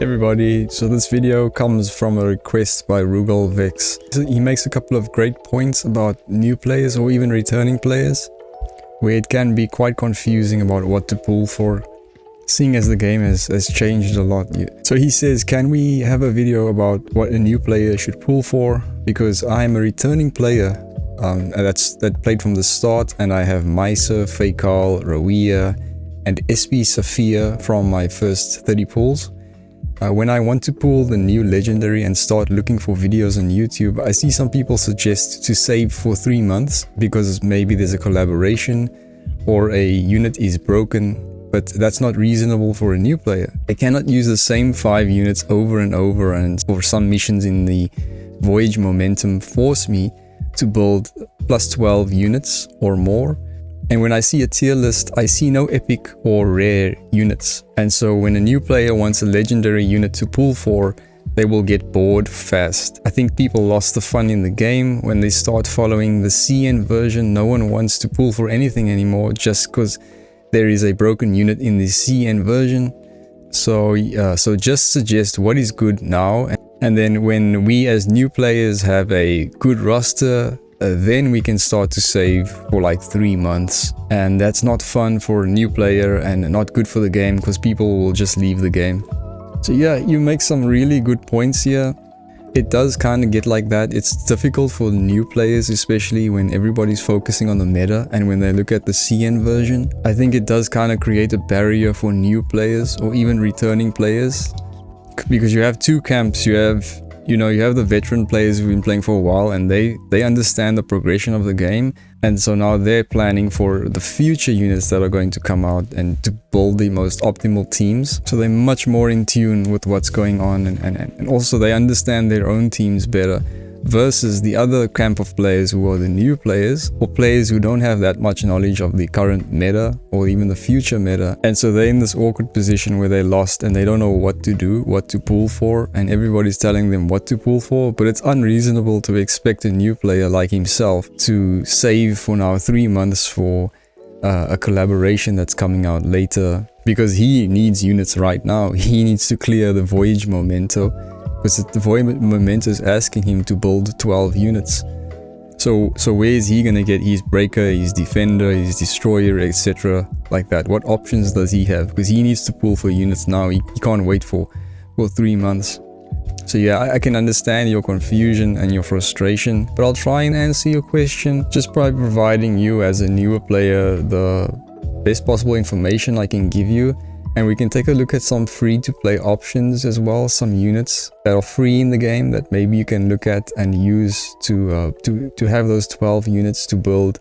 Everybody, so this video comes from a request by Rugal Vex. He makes a couple of great points about new players or even returning players, where it can be quite confusing about what to pull for, seeing as the game has changed a lot. So he says, can we have a video about what a new player should pull for? Because I'm a returning player that played from the start, and I have Mser, Fakal, Rawia, and SP Saphir from my first 30 pulls. When I want to pull the new legendary and start looking for videos on YouTube, I see some people suggest to save for 3 months because maybe there's a collaboration or a unit is broken, but that's not reasonable for a new player. I cannot use the same 5 units over and over, and for some missions in the Voyage momentum force me to build plus 12 units or more. And when I see a tier list, I see no epic or rare units. And so when a new player wants a legendary unit to pull for, they will get bored fast. I think people lost the fun in the game when they start following the CN version. No one wants to pull for anything anymore just because there is a broken unit in the CN version. So just suggest what is good now. And then when we as new players have a good roster, then we can start to save for like 3 months, and that's not fun for a new player and not good for the game because people will just leave the game. So yeah, you make some really good points here. It does kind of get like that. It's difficult for new players, especially when everybody's focusing on the meta and when they look at the CN version. I think it does kind of create a barrier for new players or even returning players, because you have two camps. You have the veteran players who've been playing for a while, and they understand the progression of the game, and so now they're planning for the future units that are going to come out and to build the most optimal teams. So they're much more in tune with what's going on, and also they understand their own teams better, versus the other camp of players who are the new players, or players who don't have that much knowledge of the current meta or even the future meta. And so they're in this awkward position where they're lost and they don't know what to do, what to pull for, and everybody's telling them what to pull for. But it's unreasonable to expect a new player like himself to save for now 3 months for a collaboration that's coming out later, because he needs units right now. He needs to clear the Voyage memento, because the Void Memento is asking him to build 12 units. So where is he gonna get his Breaker, his Defender, his Destroyer, etc. like that? What options does he have? Because he needs to pull for units now. He can't wait for 3 months. So yeah, I can understand your confusion and your frustration, but I'll try and answer your question just by providing you as a newer player the best possible information I can give you. And we can take a look at some free-to-play options as well, some units that are free in the game that maybe you can look at and use to have those 12 units to build,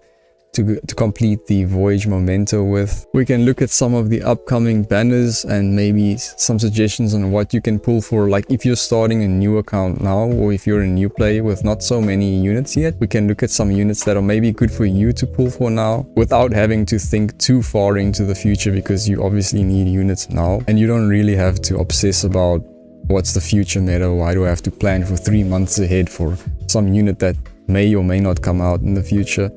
to complete the Voyage Memento with. We can look at some of the upcoming banners and maybe some suggestions on what you can pull for, like if you're starting a new account now, or if you're a new player with not so many units yet, we can look at some units that are maybe good for you to pull for now without having to think too far into the future, because you obviously need units now and you don't really have to obsess about what's the future meta. Why do I have to plan for 3 months ahead for some unit that may or may not come out in the future?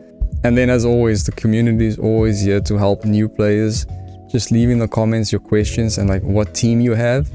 And then as always, the community is always here to help new players. Just leave in the comments your questions and like what team you have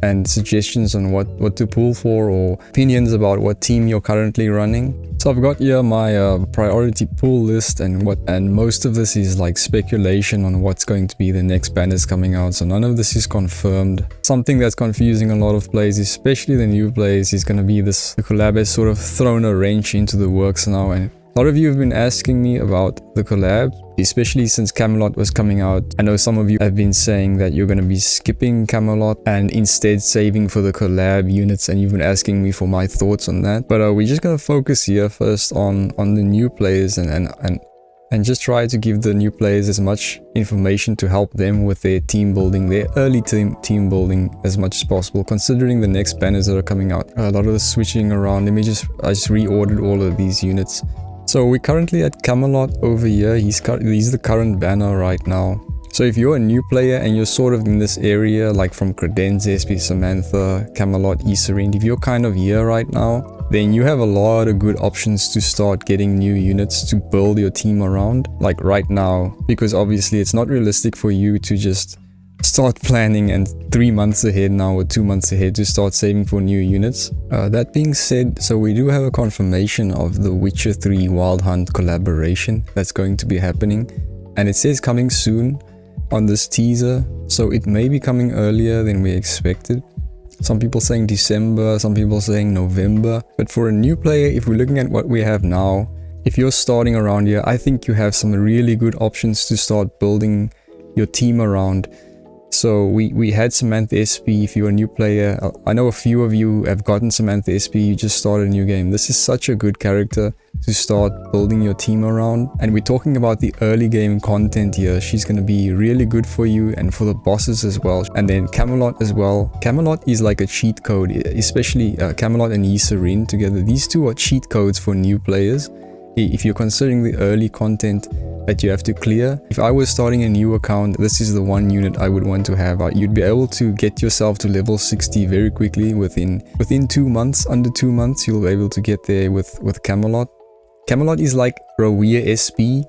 and suggestions on what to pull for, or opinions about what team you're currently running. So I've got here my priority pull list, and most of this is like speculation on what's going to be the next banners coming out. So none of this is confirmed. Something that's confusing a lot of players, especially the new players, is going to be this: the collab has sort of thrown a wrench into the works now, and a lot of you have been asking me about the collab, especially since Camelot was coming out. I know some of you have been saying that you're going to be skipping Camelot and instead saving for the collab units, and you've been asking me for my thoughts on that. But we're just going to focus here first on the new players and just try to give the new players as much information to help them with their team building, their early team building as much as possible, considering the next banners that are coming out. A lot of the switching around. I just reordered all of these units. So we're currently at Camelot over here. He's the current banner right now. So if you're a new player and you're sort of in this area, like from Credenza, SP Samantha, Camelot, Iserine, if you're kind of here right now, then you have a lot of good options to start getting new units to build your team around, like right now, because obviously it's not realistic for you to just start planning and 3 months ahead now or 2 months ahead to start saving for new units. That being said, so we do have a confirmation of the Witcher 3 Wild Hunt collaboration that's going to be happening, and it says coming soon on this teaser, so it may be coming earlier than we expected. Some people saying December, some people saying November, but for a new player, if we're looking at what we have now, if you're starting around here, I think you have some really good options to start building your team around. So we had Samantha SP. If you're a new player, I know a few of you have gotten Samantha SP, you just started a new game. This is such a good character to start building your team around. And we're talking about the early game content here. She's going to be really good for you and for the bosses as well. And then Camelot as well. Camelot is like a cheat code, especially Camelot and Mser together. These two are cheat codes for new players. If you're considering the early content that you have to clear, if I was starting a new account, this is the one unit I would want to have. You'd be able to get yourself to level 60 very quickly within 2 months. Under 2 months, you'll be able to get there with Camelot. Camelot is like Rowea SP,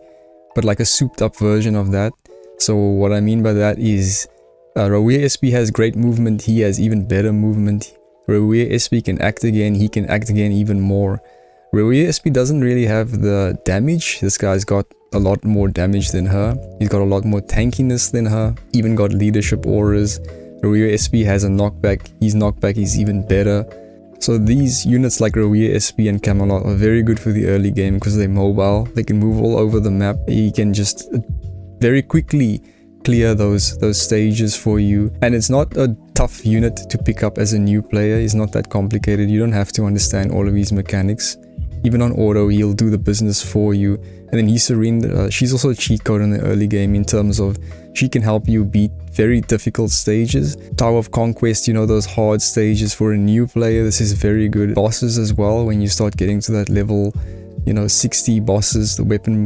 but like a souped up version of that. So what I mean by that is Rowea SP has great movement, he has even better movement. Rowea SP can act again, he can act again even more. Rowea SP doesn't really have the damage. This guy's got a lot more damage than her. He's got a lot more tankiness than her. Even got leadership auras. Rowea SP has a knockback. His knockback is even better. So these units like Rowea SP and Camelot are very good for the early game because they're mobile. They can move all over the map. You can just very quickly clear those stages for you. And it's not a tough unit to pick up as a new player. It's not that complicated. You don't have to understand all of these mechanics. Even on auto, he'll do the business for you. And then Mser, she's also a cheat code in the early game in terms of she can help you beat very difficult stages. Tower of Conquest, you know, those hard stages for a new player, this is very good. Bosses as well, when you start getting to that level, you know, 60 bosses, the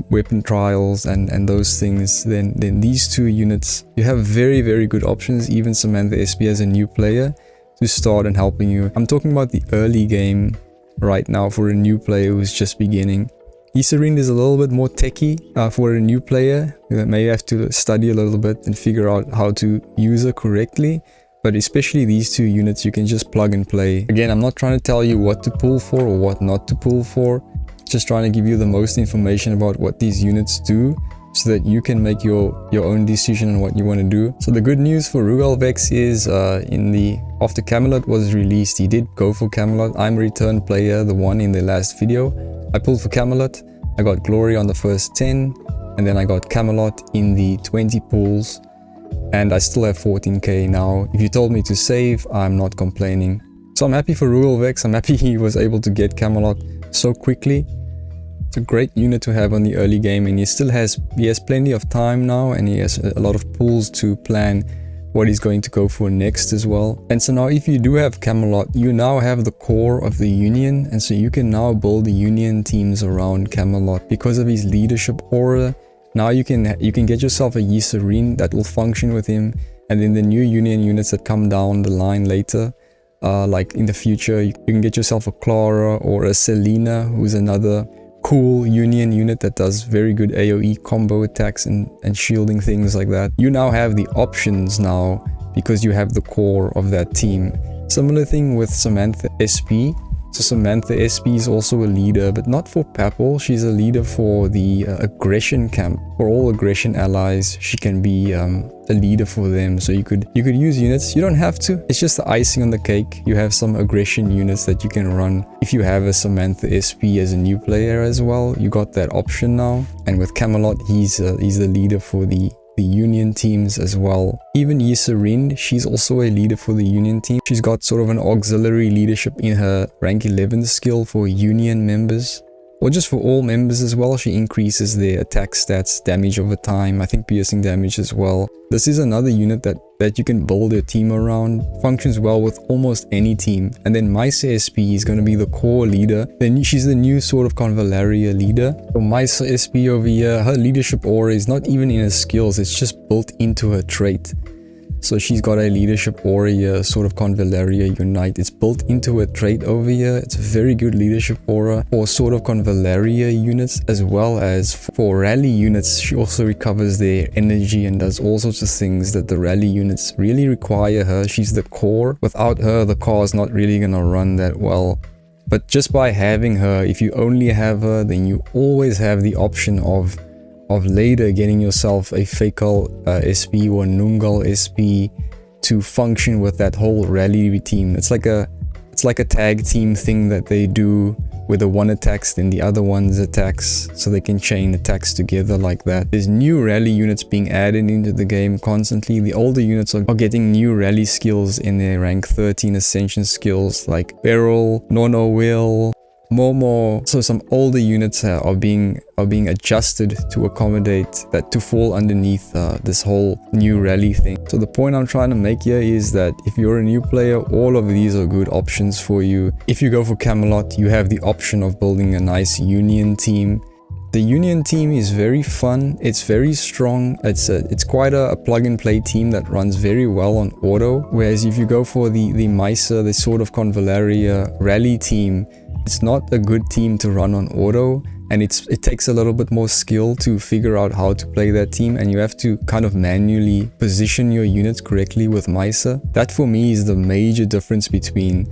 weapon trials and those things, then these two units, you have very, very good options. Even Samantha SP as a new player to start and helping you. I'm talking about the early game right now for a new player who's just beginning. Mser is a little bit more techy for a new player. You may have to study a little bit and figure out how to use her correctly. But especially these two units, you can just plug and play. Again, I'm not trying to tell you what to pull for or what not to pull for. Just trying to give you the most information about what these units do, so that you can make your own decision on what you want to do. So the good news for Rugal Vex is after Camelot was released, he did go for Camelot. I'm a return player, the one in the last video. I pulled for Camelot, I got Glory on the first 10, and then I got Camelot in the 20 pulls, and I still have 14k now. If you told me to save, I'm not complaining. So I'm happy for Rugal Vex, I'm happy he was able to get Camelot so quickly. It's a great unit to have on the early game, and he has plenty of time now, and he has a lot of pulls to plan what he's going to go for next as well. And so now if you do have Camelot, you now have the core of the Union, and so you can now build the Union teams around Camelot because of his leadership aura. Now you can get yourself a Mser that will function with him, and then the new Union units that come down the line later, like in the future, you can get yourself a Clara or a Selena, who's another cool Union unit that does very good AoE combo attacks and shielding, things like that. You now have the options now because you have the core of that team. Similar thing with Samantha SP. So Samantha SP is also a leader, but not for Papal. She's a leader for the aggression camp. For all aggression allies, she can be a leader for them. So you could use units. You don't have to. It's just the icing on the cake. You have some aggression units that you can run. If you have a Samantha SP as a new player as well, you got that option now. And with Camelot, he's the leader for the Union teams as well. Even Mser, she's also a leader for the Union team. She's got sort of an auxiliary leadership in her rank 11 skill for Union members, or just for all members as well. She increases their attack stats, damage over time, I think piercing damage as well. This is another unit that you can build your team around. Functions well with almost any team. And then Mser SP is going to be the core leader. Then she's the new Sword of Convallaria leader. So Mser SP over here, her leadership aura is not even in her skills, it's just built into her trait. So she's got a leadership aura here, Sword of Convallaria Unite. It's built into a trait over here. It's a very good leadership aura for Sword of Convallaria units, as well as for rally units. She also recovers their energy and does all sorts of things that the rally units really require her. She's the core. Without her, the car is not really gonna run that well. But just by having her, if you only have her, then you always have the option of later getting yourself a Fecal SP or Nungal SP to function with that whole rally team. It's like a tag team thing that they do, where the one attacks then the other one's attacks, so they can chain attacks together like that. There's new rally units being added into the game constantly. The older units are getting new rally skills in their rank 13 ascension skills, like Beryl, Nono Will, Momo. So some older units are being adjusted to accommodate that, to fall underneath this whole new rally thing. So the point I'm trying to make here is that if you're a new player, all of these are good options for you. If you go for Camelot, you have the option of building a nice union team. The union team is very fun, it's very strong, it's quite a plug-and-play team that runs very well on auto. Whereas if you go for the Mser, the Sword of Convallaria rally team, it's not a good team to run on auto, and it takes a little bit more skill to figure out how to play that team, and you have to kind of manually position your units correctly with Mser. That for me is the major difference between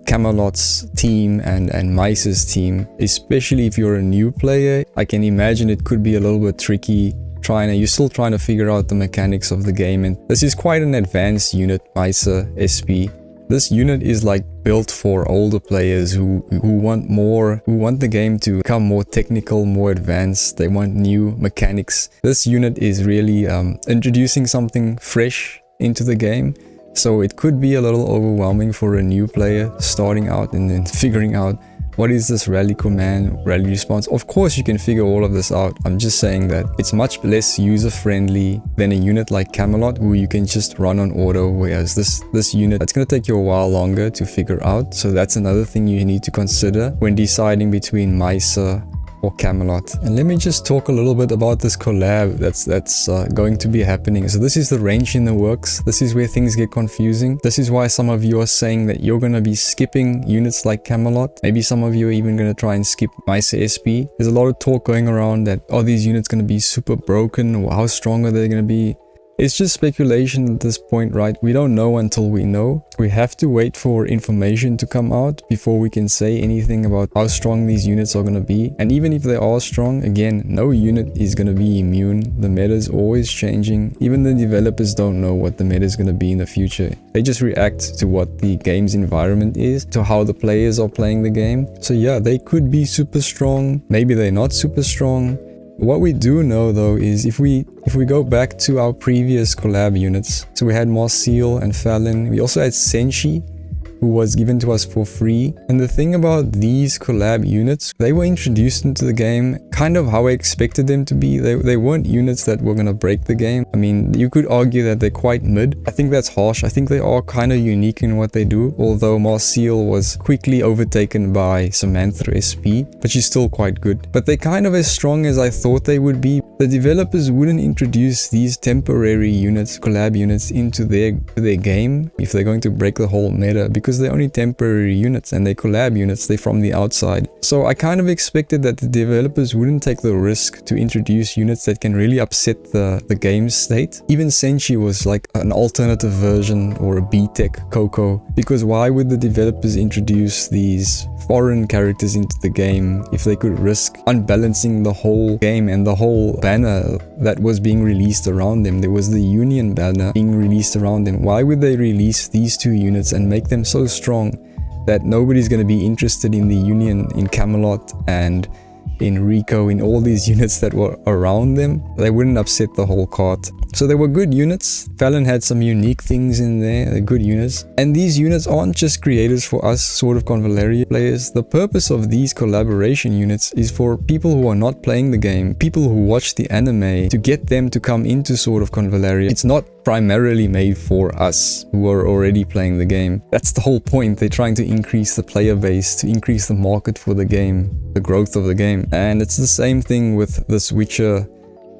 Camelot's team and Mser's team, especially if you're a new player. I can imagine it could be a little bit tricky. You're still trying to figure out the mechanics of the game, and this is quite an advanced unit, Mser SP. This unit is like built for older players who want the game to become more technical, more advanced. They want new mechanics. This unit is really introducing something fresh into the game. So it could be a little overwhelming for a new player starting out and then figuring out what is this rally command, rally response. Of course you can figure all of this out. I'm just saying that it's much less user-friendly than a unit like Camelot, where you can just run on auto, whereas this unit, it's going to take you a while longer to figure out. So that's another thing you need to consider when deciding between Mser or Camelot. And let me just talk a little bit about this collab that's going to be happening. So this is the range in the works. This is where things get confusing. This is why some of you are saying that you're going to be skipping units like Camelot. Maybe some of you are even going to try and skip Mser SP. There's a lot of talk going around that, are these units going to be super broken, or how strong are they going to be? It's just speculation at this point, right? We don't know until we know. We have to wait for information to come out before we can say anything about how strong these units are going to be. And even if they are strong, again, no unit is going to be immune. The meta is always changing. Even the developers don't know what the meta is going to be in the future. They just react to what the game's environment is, to how the players are playing the game. So yeah, they could be super strong. Maybe they're not super strong. What we do know though is if we go back to our previous collab units, so we had Marseille and Fallon, we also had Senshi, who was given to us for free. And the thing about these collab units, they were introduced into the game kind of how I expected them to be. They weren't units that were gonna break the game. I mean, you could argue that they're quite mid. I think that's harsh. I think they are kind of unique in what they do, although Marseille was quickly overtaken by Samantha SP, but she's still quite good. But they're kind of as strong as I thought they would be. The developers wouldn't introduce these temporary units, collab units, into their game if they're going to break the whole meta, because they're only temporary units and they're collab units, they're from the outside. So I kind of expected that the developers wouldn't take the risk to introduce units that can really upset the game state. Even Senshi was like an alternative version or a B-Tech Coco, because why would the developers introduce these foreign characters into the game if they could risk unbalancing the whole game and the whole banner that was being released around them? There was the Union banner being released around them. Why would they release these two units and make them so strong that nobody's going to be interested in the Union, in Camelot and in Rico, in all these units that were around them? They wouldn't upset the whole cart. So they were good units. Fallon had some unique things in there. They're good units. And these units aren't just created for us Sword of Convallaria players. The purpose of these collaboration units is for people who are not playing the game, people who watch the anime, to get them to come into Sword of Convallaria. It's not primarily made for us who are already playing the game. That's the whole point. They're trying to increase the player base, to increase the market for the game, the growth of the game. And it's the same thing with this Witcher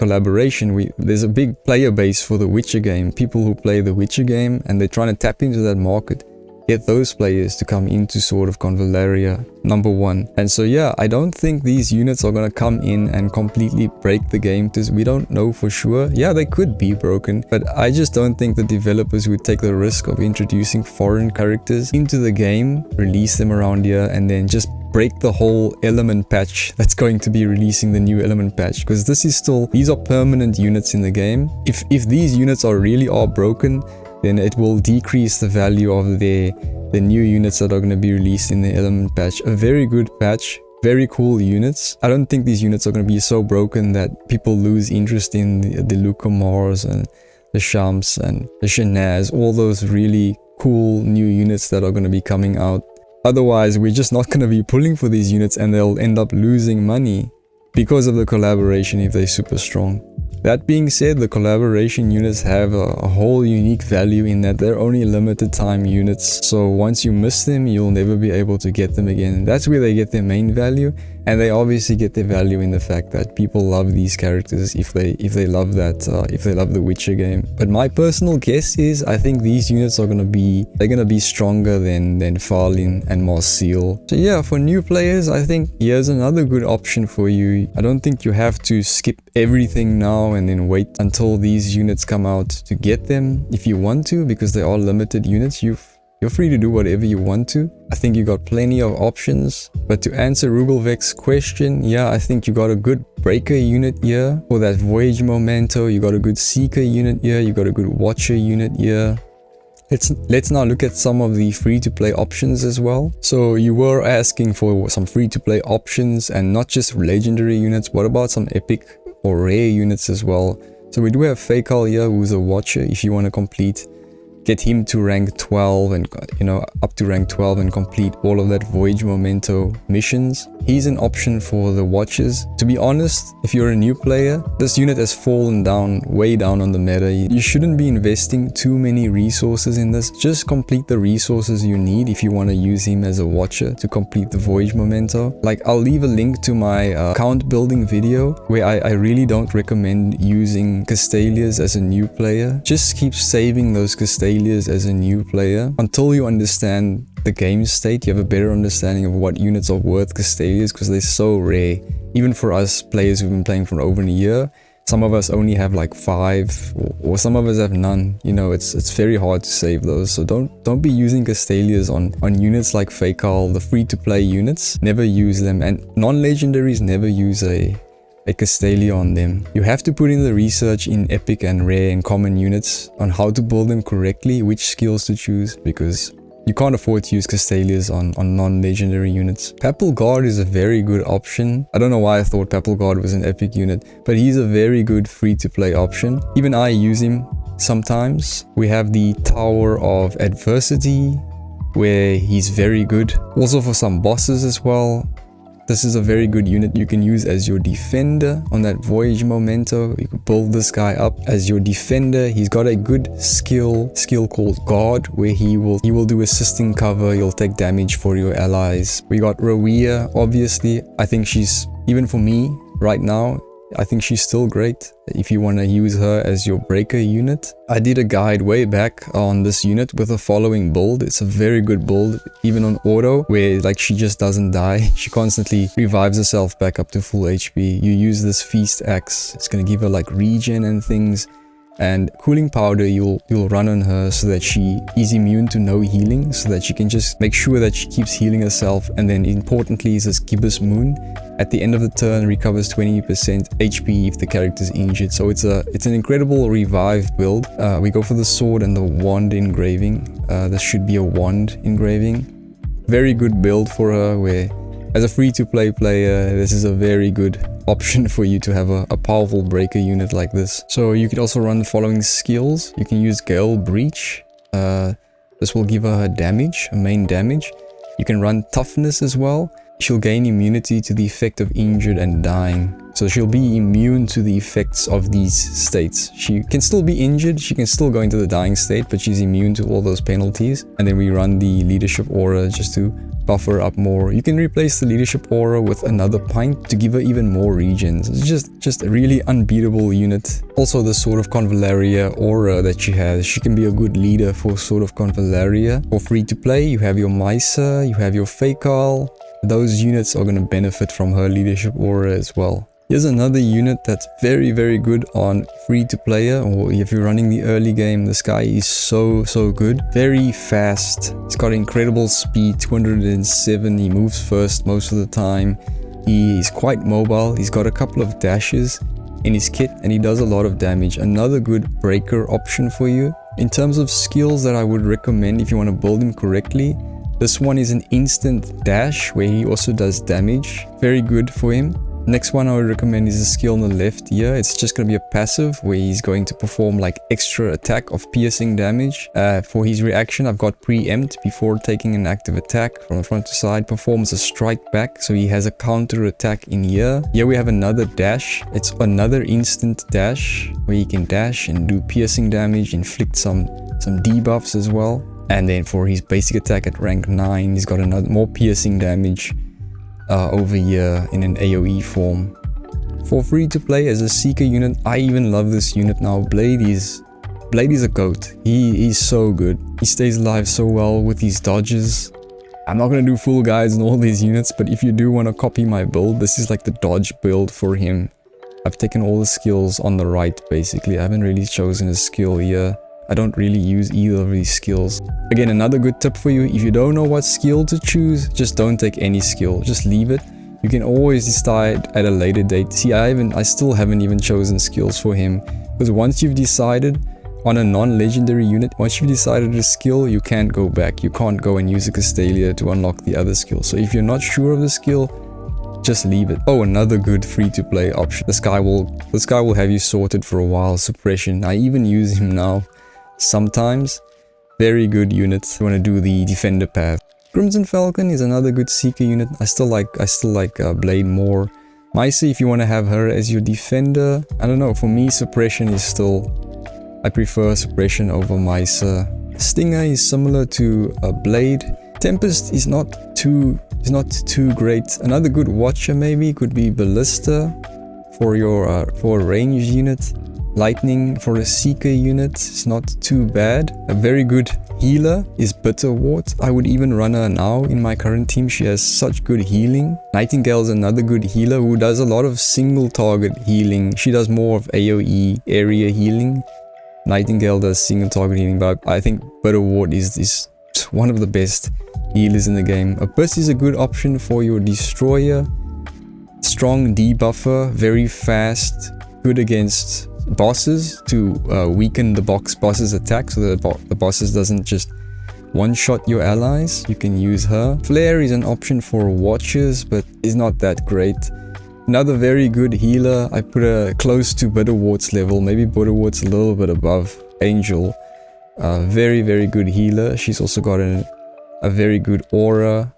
collaboration, there's a big player base for the Witcher game, people who play the Witcher game, and they're trying to tap into that market. Get those players to come into Sword of Convallaria, number one. And so yeah, I don't think these units are gonna come in and completely break the game. We don't know for sure. Yeah, they could be broken, but I just don't think the developers would take the risk of introducing foreign characters into the game, release them around here, and then just break the whole element patch that's going to be releasing the new element patch, because these are permanent units in the game. If these units really are broken, then it will decrease the value of the new units that are going to be released in the element patch. A very good patch, very cool units. I don't think these units are going to be so broken that people lose interest in the Lucamars and the Shams and the Shanaz, all those really cool new units that are going to be coming out. Otherwise, we're just not going to be pulling for these units and they'll end up losing money because of the collaboration if they're super strong. That being said, the collaboration units have a whole unique value in that they're only limited time units. So once you miss them, you'll never be able to get them again. That's where they get their main value. And they obviously get their value in the fact that people love these characters if they love the Witcher game. But my personal guess is I think these units are gonna be stronger than Farlin and Marseille. So yeah, for new players, I think here's another good option for you. I don't think you have to skip everything now and then wait until these units come out to get them if you want to, because they are limited units. You're free to do whatever you want to. I think you got plenty of options. But to answer Rugelvek's question, yeah, I think you got a good Breaker unit here for that Voyage Memento. You got a good Seeker unit here. You got a good Watcher unit here. Let's now look at some of the free-to-play options as well. So you were asking for some free-to-play options and not just legendary units. What about some epic or rare units as well? So we do have Fakal here, who's a Watcher. If you want to get him to rank 12 and up to rank 12 and complete all of that Voyage Memento missions. He's an option for the Watchers. To be honest, if you're a new player, this unit has fallen way down on the meta. You shouldn't be investing too many resources in this. Just complete the resources you need if you want to use him as a Watcher to complete the Voyage Memento. Like, I'll leave a link to my account building video where I really don't recommend using Castalias as a new player. Just keep saving those Castalias as a new player until you understand the game state. You have a better understanding of what units are worth Castalias, because they're so rare. Even for us players who've been playing for over a year, some of us only have like 5 or some of us have none. It's very hard to save those. So don't be using Castalias on units like Fakal, the free-to-play units. Never use them, and non-legendaries never use a Castalia on them. You have to put in the research in epic and rare and common units on how to build them correctly, which skills to choose, because you can't afford to use Castalias on non-legendary units. Papal Guard is a very good option. I don't know why I thought Papal Guard was an epic unit, but he's a very good free-to-play option. Even I use him sometimes. We have the Tower of Adversity, where he's very good. Also for some bosses as well. This is a very good unit you can use as your defender on that Voyage Memento. You can build this guy up as your defender. He's got a good skill called Guard, where he will do assisting cover. He'll take damage for your allies. We got Rawia, obviously. I think she's, even for me right now, I think she's still great if you want to use her as your breaker unit. I did a guide way back on this unit with the following build. It's a very good build, even on auto, where like she just doesn't die. She constantly revives herself back up to full HP. You use this Feast Axe. It's going to give her like regen and things. And Cooling Powder you'll run on her so that she is immune to no healing, so that she can just make sure that she keeps healing herself. And then importantly is this Gibbous Moon. At the end of the turn, recovers 20% HP if the character is injured. So it's an incredible revive build. We go for the sword and the wand engraving. This should be a wand engraving. Very good build for her, where as a free-to-play player, this is a very good option for you to have a powerful breaker unit like this. So you could also run the following skills. You can use Gale Breach. This will give her damage, a main damage. You can run Toughness as well. She'll gain immunity to the effect of injured and dying. So she'll be immune to the effects of these states. She can still be injured, she can still go into the dying state, but she's immune to all those penalties. And then we run the Leadership Aura just to buff her up more. You can replace the leadership aura with another pint to give her even more regens. It's just a really unbeatable unit. Also the Sword of Convallaria aura that she has, she can be a good leader for Sword of Convallaria. For free to play, you have your Mser, you have your Fakal. Those units are going to benefit from her leadership aura as well. Here's another unit that's very good on free to player, or if you're running the early game. This guy is so good. Very fast. He's got incredible speed, 207. He moves first most of the time. He is quite mobile. He's got a couple of dashes in his kit and he does a lot of damage. Another good breaker option for you. In terms of skills that I would recommend if you want to build him correctly, this one is an instant dash where he also does damage. Very good for him. Next one I would recommend is a skill on the left here. It's just going to be a passive where he's going to perform like extra attack of piercing damage. For his reaction, I've got preempt before taking an active attack from front to side. Performs a strike back, so he has a counter attack in here. Here we have another dash. It's another instant dash where he can dash and do piercing damage, inflict some debuffs as well. And then for his basic attack at rank 9, he's got another more piercing damage over here in an AoE form. For free to play as a Seeker unit, I even love this unit now. Blade is a goat. He is so good. He stays alive so well with his dodges. I'm not going to do full guides on all these units, but if you do want to copy my build, this is like the dodge build for him. I've taken all the skills on the right basically. I haven't really chosen a skill here. I don't really use either of these skills. Again, another good tip for you, if you don't know what skill to choose, just don't take any skill, just leave it. You can always decide at a later date. See, I still haven't even chosen skills for him, because once you've decided on a non-legendary unit, once you've decided a skill, you can't go back. You can't go and use a Castalia to unlock the other skill. So if you're not sure of the skill, just leave it. Oh, another good free-to-play option. This guy will have you sorted for a while. Suppression. I even use him now. Sometimes. Very good unit. You want to do the defender path. Crimson Falcon is another good Seeker unit. I still like Blade more. Mser, if you want to have her as your defender, I don't know, for me suppression is still, I prefer suppression over Mser. Stinger is similar to Blade. Tempest is not too great. Another good watcher maybe could be Ballista for a ranged unit. Lightning for a Seeker unit is not too bad. A very good healer is Bitterwort. I would even run her now in my current team. She has such good healing. Nightingale is another good healer who does a lot of single target healing. She does more of AoE area healing. Nightingale does single target healing, but I think Bitterwort is one of the best healers in the game. Abyss is a good option for your destroyer. Strong debuffer, very fast, good against bosses to weaken the boss's attack so that the bosses doesn't just one-shot your allies. You can use her. Flare is an option for watchers, but is not that great. Another very good healer, I put her close to Bitterwort's level, maybe Bitterwort's a little bit above Angel. Very good healer. She's also got a very good aura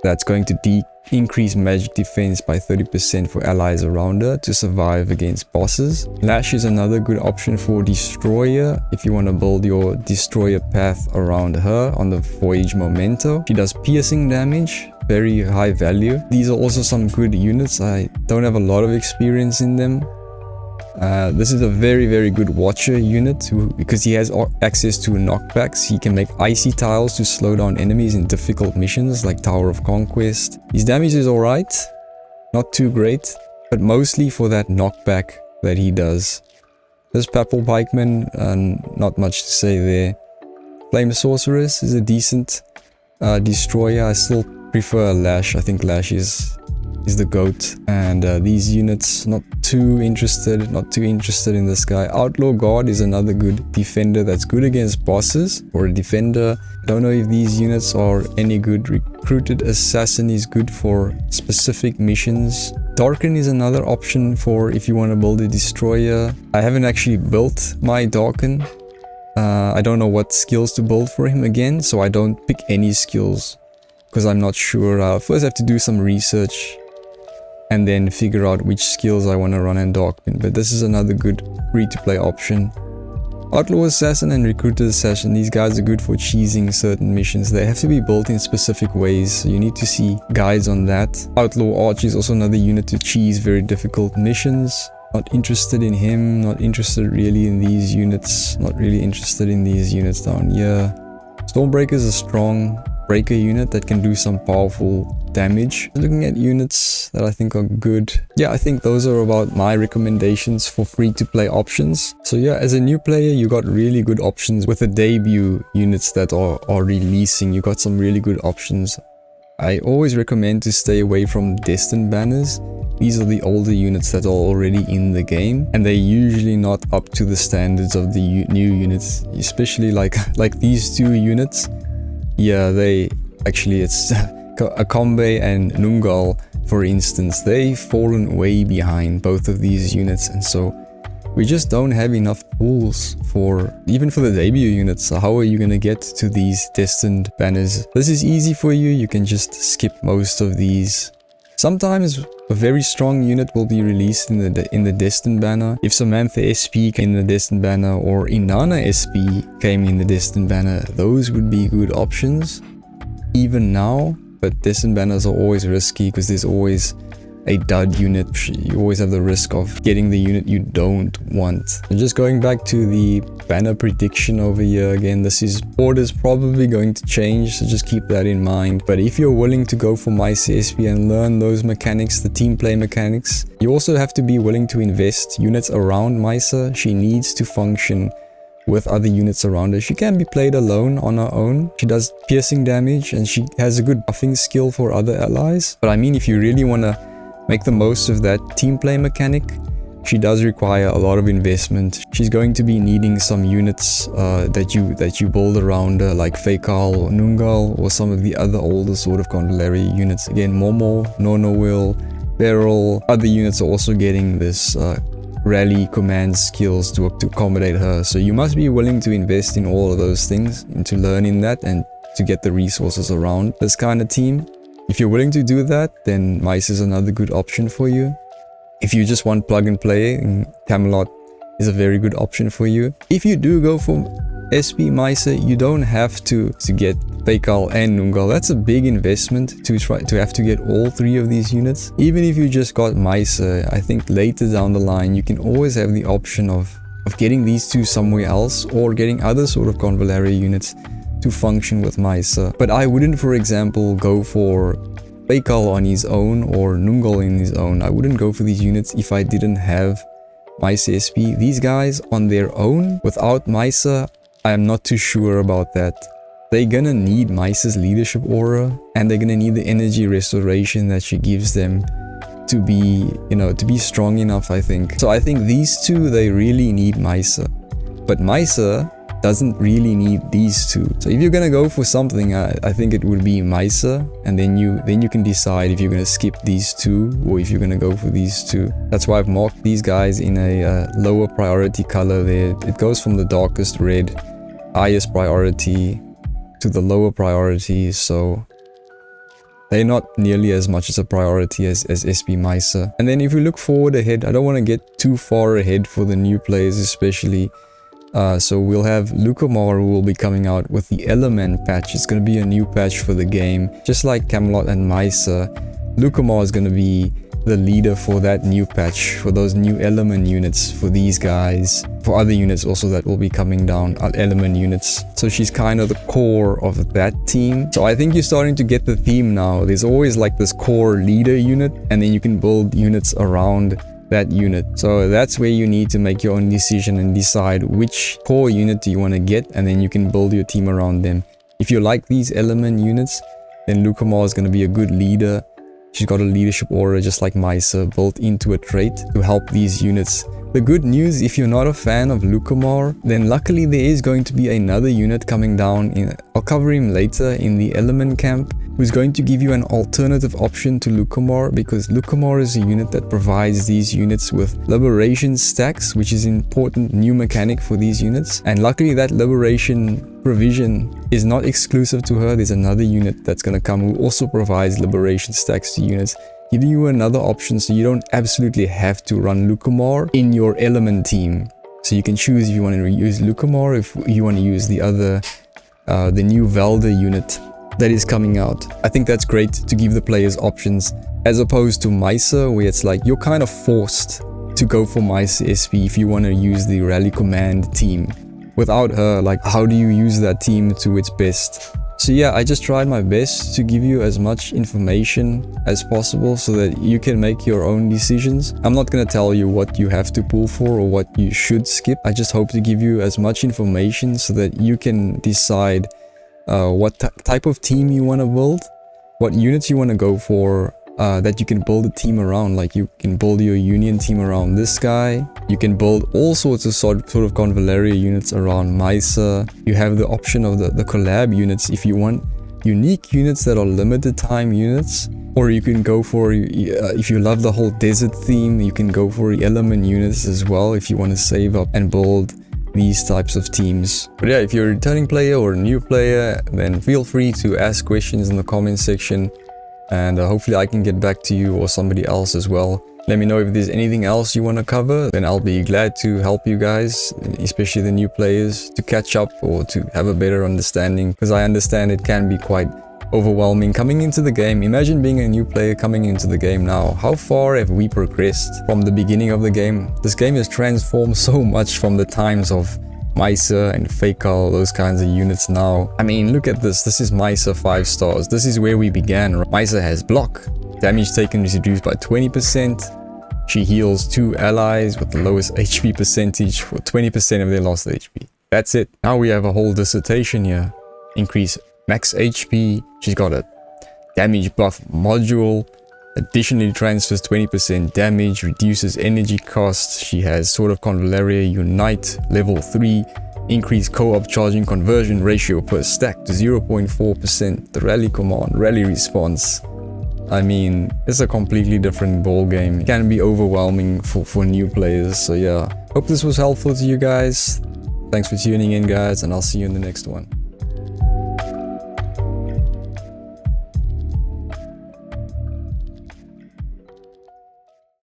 that's going to increase magic defense by 30% for allies around her to survive against bosses. Lash is another good option for Destroyer if you want to build your Destroyer path around her on the Voyage Memento. She does piercing damage, very high value. These are also some good units. I don't have a lot of experience in them. This is a very good watcher unit because he has access to knockbacks. He can make icy tiles to slow down enemies in difficult missions like Tower of Conquest. His damage is alright, not too great, but mostly for that knockback that he does. This Papal Pikeman, not much to say there. Flame Sorceress is a decent destroyer. I still prefer Lash. I think Lash is the GOAT. And these units, not too interested in this guy. Outlaw Guard is another good defender that's good against bosses, or a defender. I don't know if these units are any good. Recruited Assassin is good for specific missions. Darken is another option for if you want to build a destroyer. I haven't actually built my Darken. I don't know what skills to build for him again, so I don't pick any skills because I'm not sure. I'll first have to do some research and then figure out which skills I want to run in Darkpin. But this is another good free-to-play option. Outlaw Assassin and Recruiter Assassin, these guys are good for cheesing certain missions. They have to be built in specific ways, so you need to see guides on that. Outlaw Archer is also another unit to cheese very difficult missions. Not interested in him, not interested really in these units, not really interested in these units down here. Stormbreaker is a strong breaker unit that can do some powerful damage. Looking at units that I think are good. Yeah, I think those are about my recommendations for free-to-play options. So yeah, as a new player, you got really good options with the debut units that are releasing. You got some really good options. I always recommend to stay away from Destined banners. These are the older units that are already in the game, and they're usually not up to the standards of the new units, especially like these two units. Yeah, it's Akombe and Nungal, for instance. They've fallen way behind, both of these units, and so we just don't have enough pools even for the debut units. So how are you gonna get to these Destined banners? This is easy for you. You can just skip most of these. Sometimes a very strong unit will be released in the Destined banner. If Samantha SP came in the Destined banner, or Inanna SP came in the Destined banner, those would be good options even now. But Destined banners are always risky because there's always a dud unit. You always have the risk of getting the unit you don't want. So just going back to the banner prediction over here again, order is probably going to change, so just keep that in mind. But if you're willing to go for Mser SP and learn those mechanics, the team play mechanics, you also have to be willing to invest units around Mser. She needs to function with other units around her. She can be played alone on her own. She does piercing damage and she has a good buffing skill for other allies. But I mean, if you really want to make the most of that team play mechanic, she does require a lot of investment. She's going to be needing some units that you build around her, like Feikal or Nungal, or some of the other older Sword of Convallaria units. Again, Momo, Nonowill, Beryl. Other units are also getting this rally command skills to accommodate her. So you must be willing to invest in all of those things, into learning that and to get the resources around this kind of team. If you're willing to do that, then Mser is another good option for you. If you just want plug and play, Camelot is a very good option for you. If you do go for SP Mser, you don't have to get Feikal and Nungal. That's a big investment to have to get all three of these units. Even if you just got Mser, I think later down the line you can always have the option of getting these two somewhere else, or getting other Sword of Convallaria units to function with Mser. But I wouldn't, for example, go for Feikal on his own or Nungal in his own. I wouldn't go for these units if I didn't have Mser SP. These guys on their own, without Mser, I am not too sure about that. They're gonna need Mser's leadership aura, and they're gonna need the energy restoration that she gives them to be, to be strong enough, I think. So I think these two, they really need Mser. But Mser doesn't really need these two. So if you're gonna go for something, I think it would be Mser, and then you can decide if you're gonna skip these two or if you're gonna go for these two. That's why I've marked these guys in a lower priority color there. It goes from the darkest red, highest priority, to the lower priority, so they're not nearly as much as a priority as SP Mser. And then if we look forward ahead, I don't want to get too far ahead for the new players especially. So we'll have Lucamar, who will be coming out with the Element patch. It's going to be a new patch for the game. Just like Camelot and Mser, Lucamar is going to be the leader for that new patch, for those new Element units, for these guys, for other units also that will be coming down, Element units. So she's kind of the core of that team. So I think you're starting to get the theme now. There's always like this core leader unit, and then you can build units around that unit. So that's where you need to make your own decision and decide which core unit do you want to get, and then you can build your team around them. If you like these Element units, then Lucamar is going to be a good leader. She's got a leadership aura just like Mser built into a trait to help these units. The good news, if you're not a fan of Lucamar, then luckily there is going to be another unit coming down. I'll cover him later in the Element camp, who's going to give you an alternative option to Lucamar, because Lucamar is a unit that provides these units with liberation stacks, which is an important new mechanic for these units. And luckily that liberation provision is not exclusive to her. There's another unit that's going to come who also provides liberation stacks to units, giving you another option so you don't absolutely have to run Lucamar in your Element team. So you can choose if you want to use Lucamore, if you want to use the other, the new Valda unit that is coming out. I think that's great to give the players options, as opposed to Mser, where it's like you're kind of forced to go for Mser SP if you want to use the Rally Command team. Without her, like, how do you use that team to its best? So yeah, I just tried my best to give you as much information as possible so that you can make your own decisions. I'm not gonna tell you what you have to pull for or what you should skip. I just hope to give you as much information so that you can decide what type of team you want to build, what units you want to go for, that you can build a team around. Like, you can build your Union team around this guy. You can build all sorts of Sword of Convallaria units around Mser. You have the option of the Collab units if you want unique units that are limited time units. Or you can go for, if you love the whole desert theme, you can go for element units as well if you want to save up and build these types of teams. But yeah, if you're a returning player or a new player, then feel free to ask questions in the comment section, and hopefully I can get back to you or somebody else as well. Let me know if there's anything else you want to cover, then I'll be glad to help you guys, especially the new players, to catch up or to have a better understanding, because I understand it can be quite overwhelming coming into the game. Imagine being a new player coming into the game now. How far have we progressed from the beginning of the game? This game has transformed so much from the times of Mser and Fakal, those kinds of units now. I mean, look at this. This is Mser 5 stars. This is where we began. Mser has block. Damage taken is reduced by 20%. She heals 2 allies with the lowest HP percentage for 20% of their lost HP. That's it. Now we have a whole dissertation here. Increase max HP. She's got a damage buff module. Additionally transfers 20% damage, reduces energy costs. She has Sword of Convallaria Unite, level 3, increased co-op charging conversion ratio per stack to 0.4%. The rally command, rally response. I mean, it's a completely different ball game. It can be overwhelming for new players. So yeah, hope this was helpful to you guys. Thanks for tuning in, guys, and I'll see you in the next one.